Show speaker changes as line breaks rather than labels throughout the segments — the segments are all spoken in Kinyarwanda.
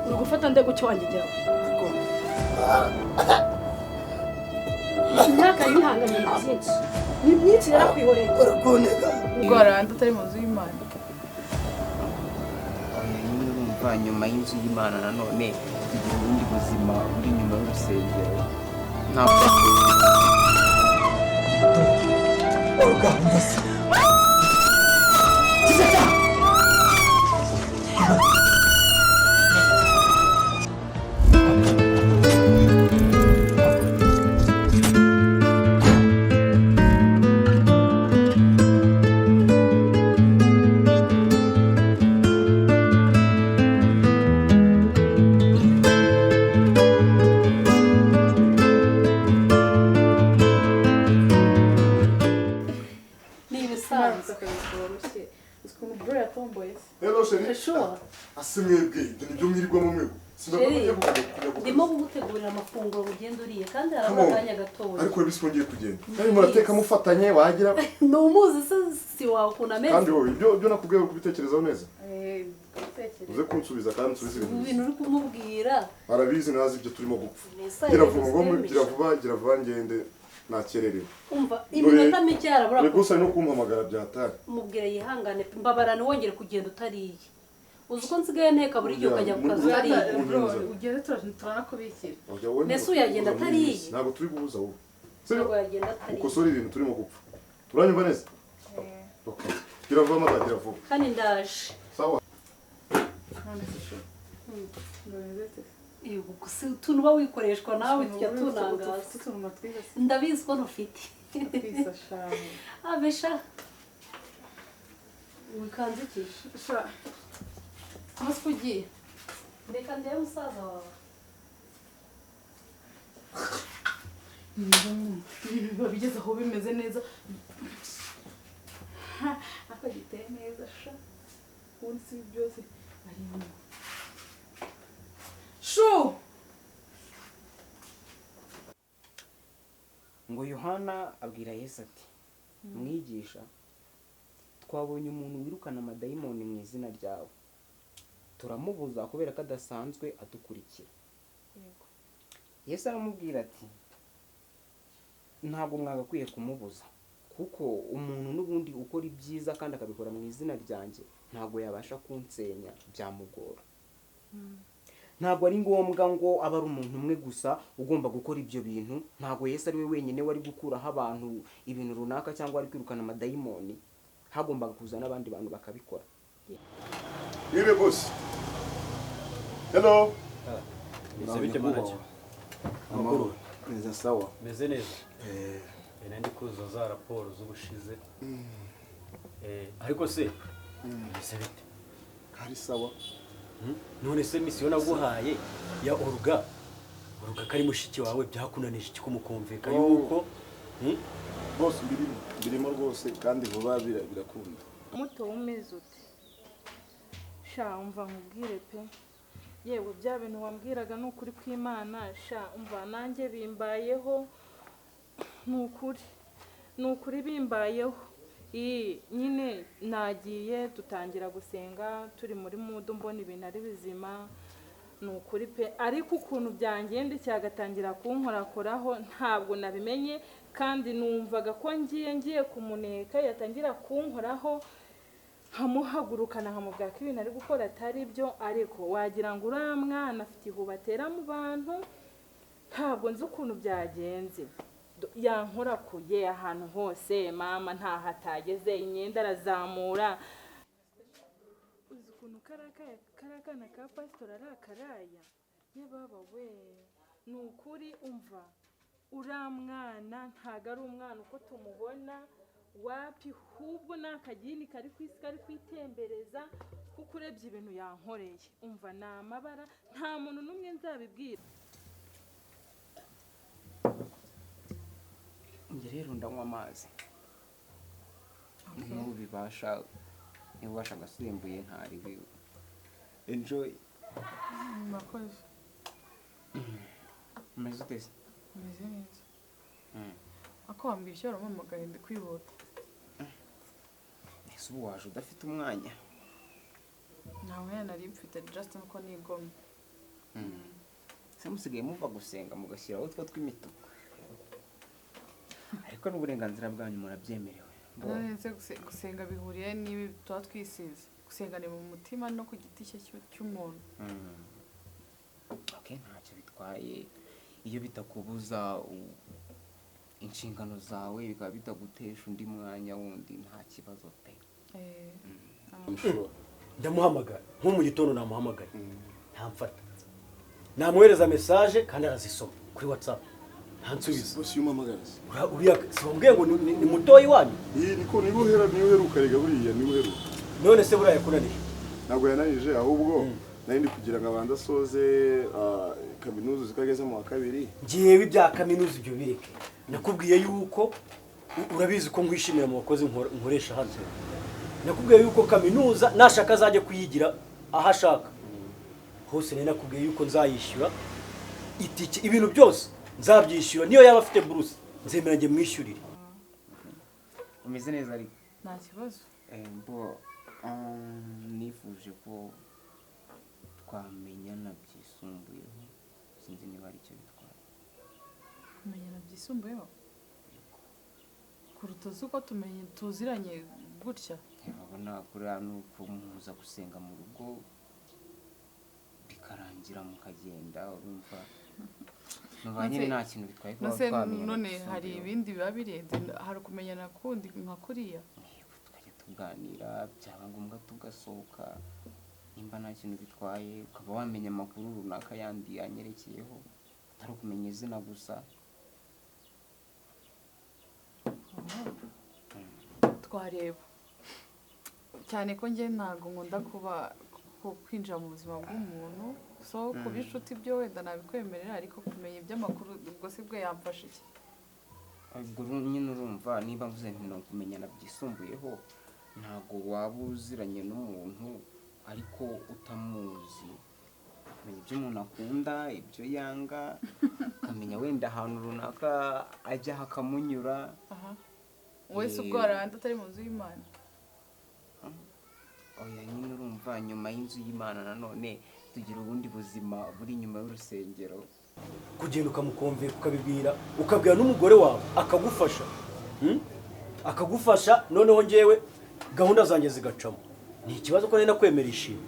Urugufata nde gucyo wangegera. Imyaka y'ihanganye byinshi. Ni byinshi yarakwihoreye.
Urakoneka.
Ngora ndatari mu nzu y'Imana.
Urumva nyuma y'inzu y'Imana nanone igihe ubundi buzima buri nyuma y'urusengero. Ntabwo
Organize.
Hello, Sheri.
Sure.
Asimwebwe, nibyo mwirirwa mu mwego. Sinabonye
ndimo gutegurira amafunguro ugenda uriye kandi harabakanya gatoya.
Ariko bispongiye kugenda. Kandi murateka mufatanye wagira.
No muzi si wakuna meza.
Kandi wowe ibyo nakubwiye kubitekerezaho neza.
Gutekereza.
Uze kunsubiza kandi nsubize
Ibintu uri kumubwira.
Arabizi nazi ibyo turimo gupfa. Gira vuba ngende nakererewe.
Umva iminota mike yarabura.
Gusa no kumpamagara byatari.
Mubwire yihangane mbabarane wongere kugenda utariye. Uzi ko nsigaye nteka buri gihe ukajya ku kazi utariye.
Ugeze turanakubikira.
Mbese uyagenda atariye.
Ntabwo turi guhuza wowe.
Ntabwo yagenda atariye.
Ukosora ibintu turimo gupfa. Turanyumva neza? Okay. Gira vuba mata gira vuba.
Kandi ndaje.
Sawa.
None se sho.
Yego gusa utuntu ba wikoreshwa nawe tujya tunangaza. Ndabizi ko ntufite. Abesha. Wikanze iki?
Sha. Aho ugiye?
Reka ndebe musaza wawe.
Biba bigeze aho bimeze neza. Ako giteye neza sha. Ubundi si byose ari mu. Shu!
ngo Yohana abwira Yesu ati mwigisha twabonye umuntu wirukana amadayimoni mu izina ryawe turamubuza kubera ko adasanzwe adukurikira. Yesu aramubwira ati ntabwo mwagakwiye kumubuza kuko umuntu n'ubundi ukora ibyiza kandi akabikora mu izina ryanjye ntabwo yabasha kunsenya byamugora. Ntabwo ari ngombwa ngo aba ari umuntu umwe gusa ugomba gukora ibyo bintu. Ntabwo Yesu ari we wenyine wari gukuraho abantu ibintu runaka cyangwa ari kwirukana amadayimoni. Hagombaga kuza n'abandi bantu bakabikora.
Yebe boss. Hello.
Meze bite manager?
Amahoro. Neza sawa.
Meze neza. Nandi kuzo za raporo z'ubushize. Ariko se meze bite?
Kari sawa.
None se misiyo naguhaye ya Oruga kari mushiki wawe byakunanije iki kumukumvika yuko
boss birimo rwose kandi vuba birakunda.
Muto umeze ute? Sha umva nkubwire pe. Yewe bya bintu wambwiraga n'ukuri kw'Imana sha umva nanjye bimbayeho n'ukuri bimbayeho. Nyine nagiye dutangira gusenga turi muri mudu mbona ibintu ari bizima n'ukuri pe ariko ukuntu byangende cyagatangira kunkorakoraho ntabwo nabimenye kandi numvaga ko ngiye kumuneka yatangira kunkoraho hamuhagurukana nkamubwira ko ibintu ari gukora atari byo ariko wagira ngo uriya mwana afite ihubatera mu bantu ntabwo nzi ukuntu byagenze. Yankorakuye ahantu hose mama ntaho atageze imyenda arazamura. Uzi ukuntu karakana ka pastor ari akaraya yababa we n'ukuri umva uriya mwana ntago ari umwana uko tumubona wapi hubwo n'akagini kari kwisi kari kwitembereza kuko urebye ibintu yankoreye umva ni amabara nta muntu n'umwe nzabibwira.
Njye rero ndanywa amazi. N'ubibasha niba ubasha agasembuye ntari biwe enjoy.
murakoze.
Umeze ute se?
Meze neza. Ako wambwira icyo waramamagaye ndi kwihuta.
Ese ubu waje udafite umwanya?
Ntawe nari mfite just nuko nigomye.
Se musigaye muva gusenga mugashyiraho utwo tw'imituku, ariko n'uburenganzira bwanyu murabyemerewe.
Nonese gusenga bihuriye n'ibi tuba twisize. Gusenga ni mu mutima no ku giti cye cy'umuntu.
Okay, ntacyo bitwaye iyo bitakubuza inshingano zawe, bikaba bitagutesha undi mwanya wundi, nta kibazo pe.
Ndamuhamagara nko mu gitondo namuhamagaye ntamfata, namwohereza message kandi arazisoma kuri WhatsApp ntansubiza.
bose yumamagara
uriya simbwiye ngo ni mutoyi wanyu.
niko niba uheruka rega buriya niba uheruka.
None se buriya yakunaniye?
Ntabwo yananije, ahubwo nari ndi kugira ngo abanza asoze kaminuza zikageze mu wa kabiri.
Ngiyewe ibya kaminuza ibyo bireke, nakubwiye yuko urabizi ko nkwishimira mu bakozi nkoresha hano. Nakubwiye yuko kaminuza nashaka azajya kuyigira aho ashaka hose. Nari nakubwiye yuko nzayishyura itike, ibintu byose nzabyishyura, niyo yaba afite buruse nzemera njye mwishyurire.
Umeze neza ariko?
Nta kibazo.
Bo nifuje ko twamenyana byisumbuyeho, sinzi niba ari icyo bitwaye.
Kumenyana byisumbuyeho kuruta uko tuziranye gutya.
Urabona kuriya nuko muza gusenga mu rugo bikarangira mukagenda, urumva nyine nta kintu bitwaye kuba twamenyana.
None hari ibindi biba birenze, hari ukumenyana kundi nka kuriya.
Tukajya tuganira, byaba ngombwa tugasohoka, nimba nta kintu bitwaye ukaba wamenya amakuru runaka yandi yanyerekeyeho, atari ukumenya izina gusa.
Twareba cyane ko njye ntabwo nkunda kwinjira mu buzima bw'umuntu, so kuba inshuti byo wenda nabikwemerera, ariko kumenya iby'amakuru ubwo si bwo yamfasha iki.
Ubwo nyine urumva niba mvuze nti no kumenyana byisumbuyeho, ntabwo waba uziranye n'umuntu ariko utamuzi, kumenya ibyo umuntu akunda, ibyo yanga, ukamenya wenda ahantu runaka ajya hakamunyura.
Wese ubwo waranda atari mu nzu y'Imana.
Oya nyine urumva nyuma y'inzu y'Imana nanone tugira ubundi buzima buri nyuma y'urusengero.
Kugenda ukamukomvera ukabibwira, ukabwira n'umugore wawe akagufasha, akagufasha, noneho ngewe gahunda zanjye zigacamo. Ni ikibazo ko nenda kwemera ishimwe.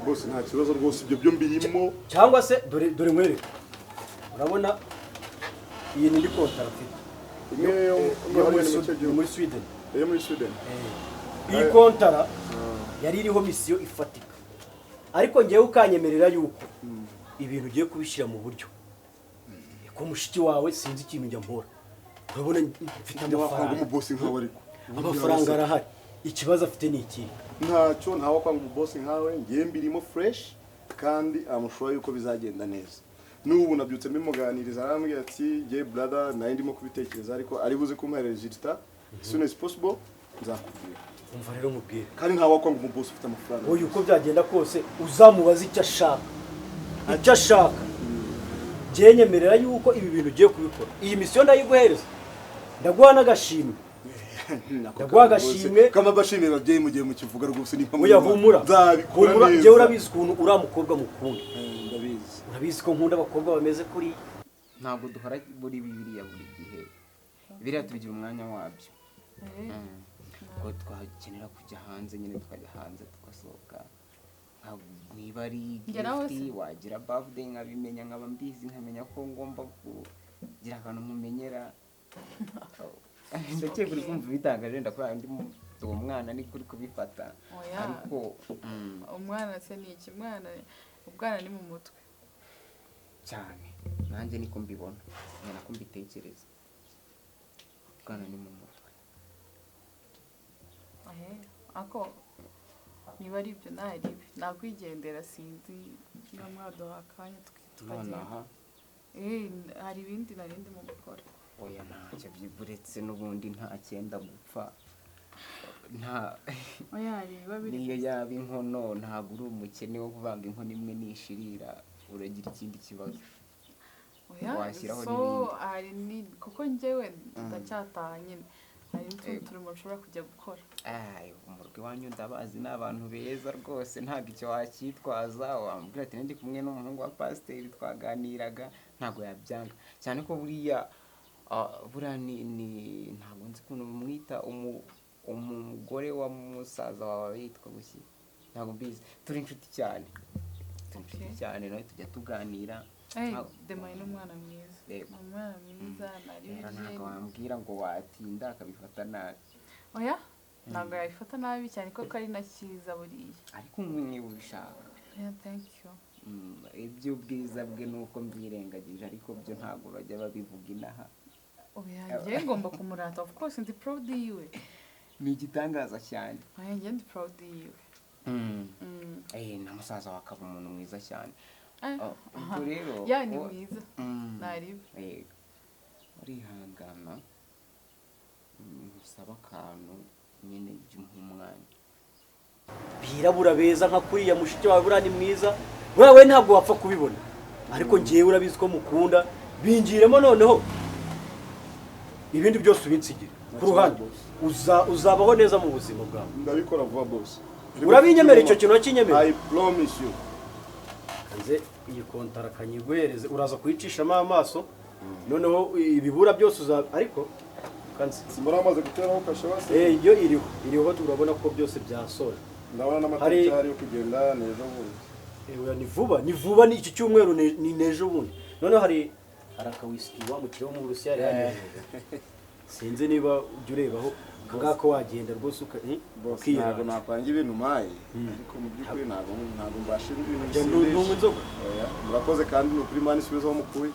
Bose nta kibazo rwose, ibyo byo mbirimo.
Cyangwa se dore nkwereke, urabona iyi ni kontara mfite muri Sweden.
Muri Sweden.
Iyi kontara yari iriho misiyo ifatika, ariko ngewe ukanyemerera yuko ibintu ugiye kubishyira mu buryo ko mushiki wawe sinzi ikintu njya mpora. Urabona mfite amafaranga,
umubosi nkawe ariko
amafaranga arahari, ikibazo afite ni iki?
Ntacyo, ntawe kwanga umubosi nkawe, ngiye mbirimo fresh kandi amushoboye yuko bizagenda neza. N'ubu nabyutse mbimuganiriza, arambwira ati ngiye brother nayo ndimo kubitekereza, ariko ari buze kumuha resultat as soon as possible, nzakubwira.
Umva rero mubwire,
kandi ntawe kwanga umubosi ufite amafaranga.
Oya uko byagenda kose uzamubaza icyo ashaka, icyo ashaka. Ngiye nyemerera yuko ibi bintu ugiye kubikora. Iyi misiyo ndayiguhereza, ndaguha n'agashimwe. Ndaguha agashimwe.
Kama bashimye babyeyi mu gihe mukivuga rwose ni mpamvu.
Oya humura,
humura.
Ngewe urabizi ukuntu uriya mukobwa mukunda.
Ndabizi.
Urabizi ko nkunda abakobwa bameze kuri.
Ntabwo duhora buri bibiriya buri gihe, biriya tubigira umwanya wabyo. Ko twakenera kujya hanze, nyine tukajya hanze tugasohoka, niba ari gift wagira birthday nkabimenya, nkaba mbizi nkamenya ko ngomba kugira akantu mumenyera. Ndakeka uri kumva bitangaje, ndakora ndi uwo mwana ni kuri kubifata, ariko
umwana se ni iki? Ubwana ni mu mutwe
cyane, nanjye niko mbibona, nyina ko mbitekereza, ubwana ni mu mutwe.
Ako niba ari ibyo ntaribi nakwigendera, sinzi niba mwaduha akanya tukagenda. Hari ibindi narindi mu gukora.
Oya ntacyo byiburetse n'ubundi nta cyenda gupfa, nta
oya biba biri
niyo yaba inkono ntabwo uri umukene wo kuvanga inkono imwe nishirira uragira ikindi kibazo
oya
washyiraho
so
n'ibindi.
hari ni kuko njyewe ndacyataha nyine hari n'utundi turimo nshobora kujya gukora
umurwi wanyu ndabazi ni abantu beza rwose ntabwo icyo wacyitwaza wambwira ati ndi kumwe n'umuhungu wa pasiteri twaganiraga ntabwo yabyanga cyane ko buriya ntabwo nzi ukuntu bamwita umugore wa musaza wawe yitwa guki ntabwo mbizi turi inshuti cyane nawe tujya tuganira.
Demayi ni umwana mwiza ni umwana mwiza
ntabwo wambwira ngo watinda akabifata nabi.
Oya ntabwo yabifata nabi cyane ko ari na cyiza buriya
ariko niba ubishaka
thank you.
iby'ubwiza bwe nuko mbirengagije ariko byo ntabwo bajya babivuga inaha.
Oya ngomba kumurata of course ndi proud yiwe
ni igitangaza cyane.
Oya ndi proud yiwe
na musaza wa akaba umuntu mwiza cyane. ubwo rero
ni mwiza naribe
urihangana usaba akantu nyine by'umwanya
birabura beza nka kuriya mushiki wawe buriya ni mwiza buriya we ntabwo wapfa kubibona ariko ngewe urabizi ko mukunda binjiremo noneho ibindi byose ubinsigire ku ruhande uzabaho neza mu buzima bwawe.
Ndabikora vuba boss.
Urabinyemera icyo kintu wakinyemera?
I promise you.
Kanze iyi kontara kanyiguhereze uraza kuyicishamo amaso noneho ibibura byose ariko kanze
simbora amaze guteraho kashe base.
Iyo iriho turabona ko byose byasoje.
Ndabona n'amatariki ari kugenda nejo bundi.
Ni vuba ni iki cyumweru ni nejo bundi. Noneho hari akawisiki wa mukire wo mu Burusiya yari sinzi niba ujya urebaho ngako wagenda rwose
ntabwo nakwanga ibintu maye ariko mu by'ukuri ntabwo mbashira ibintu
bisindisha.
Murakoze kandi ni ukuri mani subizaho mukuye.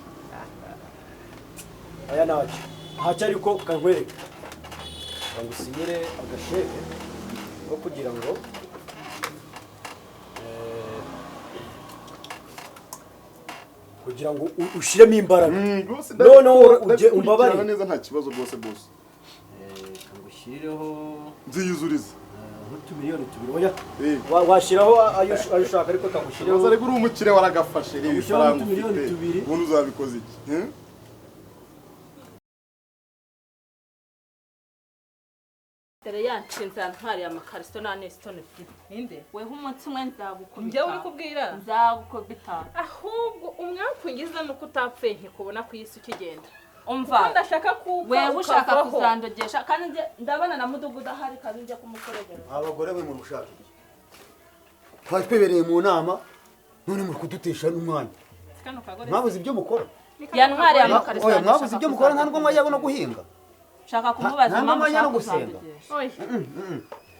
Aya nacyo ntacyo ariko kankwereka kangusinyire agasheke ko kugira ngo ushiremo imbaraga noneho ujye umbabarire
neza nta kibazo rwose boss.
Kangushyirireho
nziyuzuriza
nk'utumiliyoni tubiri oya washyiraho ayo ushaka ariko kangushyirireho
ariko uri umukire waragafashe reba ifaranga ufite ubundi uzabikoze iki
Tere yanshinze ntwari ya makaristo na Neston Fit.
Inde?
Weho umunsi umwe nzagukubita.
Njye uri kubwira?
Nzagukubita.
Ahubwo umwakungiza nuko utapfe nkikubona ku isi ukigenda.
Umva.
Ndashaka kuko
wewe ushaka kuzandogesha kandi ndabana na mudugudu ahari kabinje kumukoregera.
Abagore we mu mushaka. Twibereye mu nama none muri kudutesha n'umwanya. Mwabuze ibyo mukora.
Ya ntwari ya makaristo.
Oya mwabuze ibyo mukora nta nubwo mwajya no guhinga.
Shaka kumubaza
impamvu ushaka gusenga.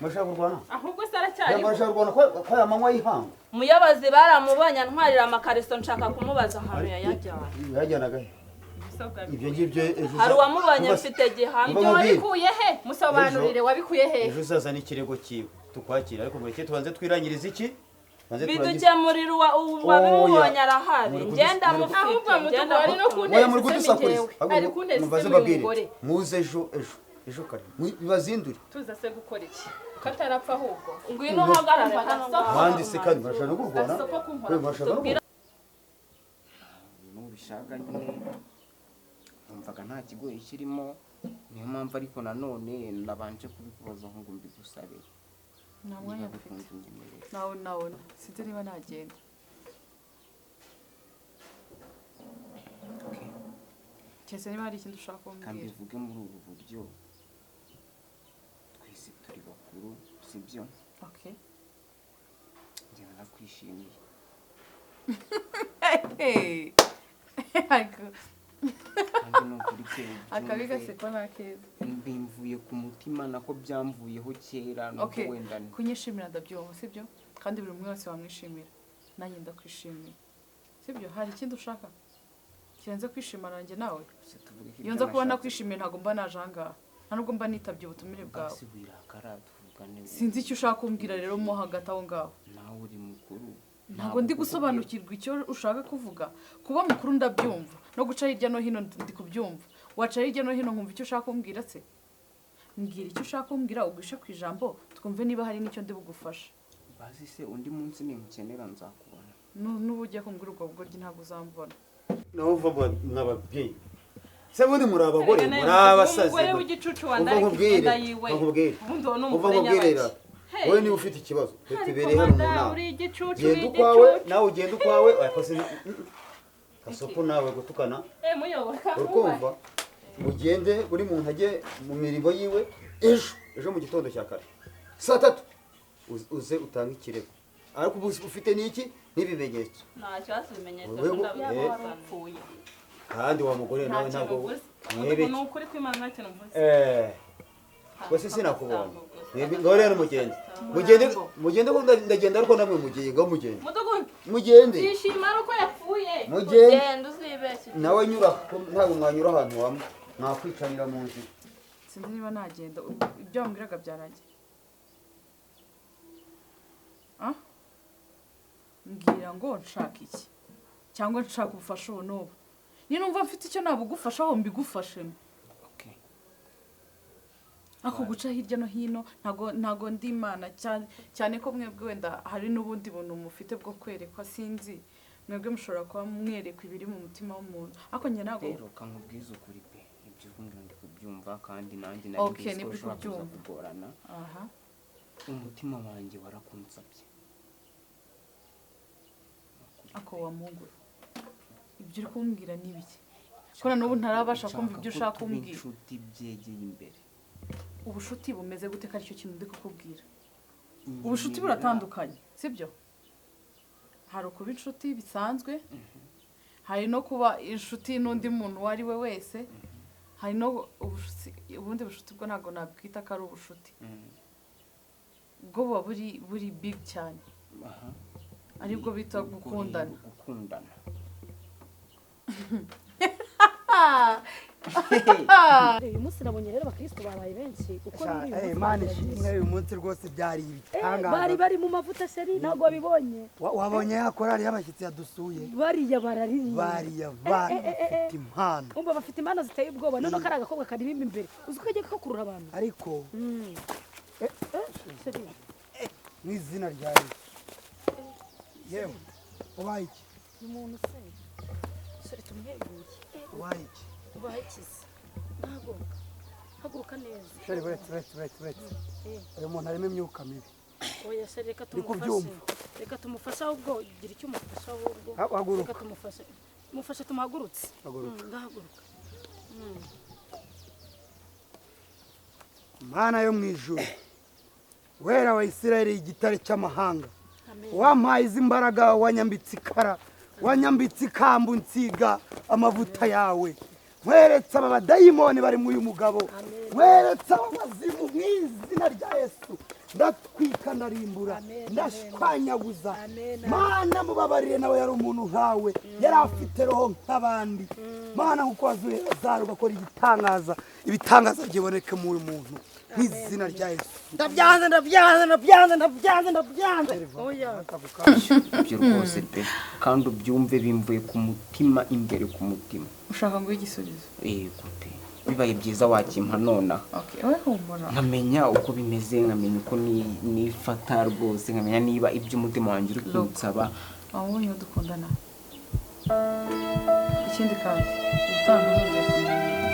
Mashaka kurwana.
Ahubwo saracyari.
Mashaka kurwana ko yamanywa yihanga.
Umuyobozi baramubanya ntwarira amakaristo nshaka kumubaza ahantu yajyana.
Yajyanaga he? Ibyo ngibyo ejo.
Hari wamubanye mfite gihamya.
Ibyo wabikuye he? Musobanurire wabikuye he?
Ejo uzaza n'ikirego cyiwe tukwakira ariko muri cyo tubanze twirangiriza iki?
Bidukemurira wabimubonye arahari ngenda mufite
ahubwo mutugwari no kuneza
ari kuneza mubaze babwire muze ejo kare bibazindure
tuza se gukora iki katarapfa ahubwo
ngwino hagarare
bandi se kandi bashaka kurwana we bashaka
n'ubishaka nyine numvaga nta kigoye kirimo niyo mpamvu ariko nanone nabanje kubikubaza ngo mbigusabe.
Nta mwanya mfite. Nawe sinzi niba nagenda. Cyese niba hari ikintu ushaka kumbwira.
Kandi uvuge muri ubu buryo twese turi bakuru sibyo?
Okay.
Njye narakwishimiye.
Akabi gasekwa nakeza.
Mbimvuye ku mutima nako byamvuyeho kera no wenda ni.
Kunyishimira ndabyumva sibyo? Kandi buri umwe wese wamwishimira. Nanjye ndakwishimiye. Sibyo hari ikindi ushaka? Kirenze kwishimana nanjye nawe. Iyo nza kuba nakwishimiye ntago mba naje ahangaha. Nta nubwo mba nitabye ubutumire bwawe. Sinzi icyo ushaka kumbwira rero mo hagati aho ngaho.
Nawe uri mukuru.
Ntago ndi gusobanukirwa icyo ushaka kuvuga. Kuba mukuru ndabyumva no guca hirya no hino ndi kubyumva. Waca hirya no hino nkumva icyo ushaka kumbwira se. mbwira icyo ushaka kumbwira ugushe ku ijambo twumve niba hari n'icyo ndi bugufashe.
bazi se undi munsi ninkenera nzakubona.
N'ubu ugiye kumbwira ubwo bugoryi ntabwo uzambona.
naho uva mwababyeyi se bundi muri abagore muri abasazi
umugore w'igicucu
uva
wandari
nkubwire
kugenda yiwe
nkubwire
ubundi uwo ni
uva
umugore
nkubwirera
nyabaki.
wowe niba ufite ikibazo tubereye
ariko
hano mu
madamu
nama
uri igicucu
genda
uri
ukwawe
igicucu
nawe ugenda ukwawe akoze gasopo nawe gutukana
muyoboka
urukumva mugende buri muntu ajye mu mirimo yiwe ejo mu gitondo cya kare 3:00 uze utange ikirego ariko ubu ufite n'iki n'ibimenyetso
nta kibazo ibimenyetso
Wewe-
ndabona warapfuye
kandi wa mugore nawe
nta
ntabwo
kintu uvuze
mwebe
ni ukuri kw'Imana nta kintu uvuze
wese sinakubonye mwebe ngo rero mugende ko ndagenda ariko namwe mugiye ngo mugende
mudugudu
mugende
yishima ari uko yapfuye
Mugende.
genda uzibeshye
nawe nyura ntabwo mwanyura ahantu hamwe mwakwicanira mu nzira
Sinzi niba nagenda ibyo wambwiraga byarangiye. Mbwira ngo nshaka iki cyangwa nshaka ubufasha ubu n'ubu. Niba numva mfite icyo nabugufashaho mbigufashemo.
Okay.
Ako guca hirya no hino ntago ndi imana cyane ko mwebwe wenda hari n'ubundi buntu mufite bwo kwerekwa sinzi. Mwebwe mushobora kuba mwerekwa ibiri mu mutima w'umuntu. Ako njye ntago
rero kankubwiza ukuri pe ibyo uvuga ndi kubyumva kandi nanjye
Okay,
nari
nibwo
ushobora kuza
kubyumva.
kugorana
aha
umutima wanjye warakunsabye.
ako wa Mungu. Ibyo uri kumbwira ni biki? Kora n'ubu ntarabasha kumva ibyo ushaka kumbwira.
inshuti byegeye imbere.
Ubushuti bumeze gute ko aricyo kintu ndi kukubwira? Ubushuti buratandukanye sibyo? Hari ukuba inshuti bisanzwe, hari no kuba inshuti n'undi muntu uwo ari we wese, hari no ubundi bushuti bwo ntabwo nabwita ko ari ubushuti. Ubwo buba buri big cyane,
Aha.
aribwo bita gukundana.
Gukundana.
uyu munsi nabonye rero abakristo babaye benshi uko muri uyu
Imana ishimwe uyu munsi rwose byari ibitangaza.
bari mu mavuta sheri ntabwo wabibonye
Wabonye ya korali y'abashyitsi yadusuye
bariya bararirimba
bariya bana bafite impano
umva bafite impano ziteye ubwoba none kari agakobwa karimo imbere uzi ko kagiye kakurura abantu
ariko
sheri
mu izina rya Yesu yewe ubaye iki
uyu muntu se sheri tumuheruye
ubaye iki
ubaye ikizi ntabwo haguruka neza
sheri buretse uyu muntu arimo imyuka mibi
oya sheri reka
Ndi
tumufashe
kubyumva.
reka tumufashe ahubwo gira icyo umufasha ahubwo
Haguruka.
reka tumufashe mufashe tumuhagurutse
Haguruka.
ngahaguruka
Mana yo mu ijuru wera wa Isirayeli igitare cy'amahanga
amen
wampaye izi mbaraga wanyambitse ikara wanyambitse ikambu nsiga amavuta yawe nkweretse aba badayimoni bari muri uyu mugabo nkweretse aba bazimu mu izina rya Yesu ndatwika ndarimbura ndashwanyaguza Mana mubabarire nawe yari umuntu nkawe yari afite roho nk'abandi Mana kuko wazuye Lazaro ugakora ibitangaza byiboneke muri muntu nk'izina rya Yesu ndabyanze oya
Ibyo rwose pe kandi ubyumve bimvuye ku mutima imbere ku mutima.
Ushaka ngo igisubizo?
Yego pe bibaye byiza wakimpa nonaha.
Okay, we humura.
Nkamenya uko bimeze nkamenya uko nifata rwose nkamenya niba ibyo umutima wanjye uri kunsaba.
Abonye dukundana. Ikindi kandi utanga nongeye kumenya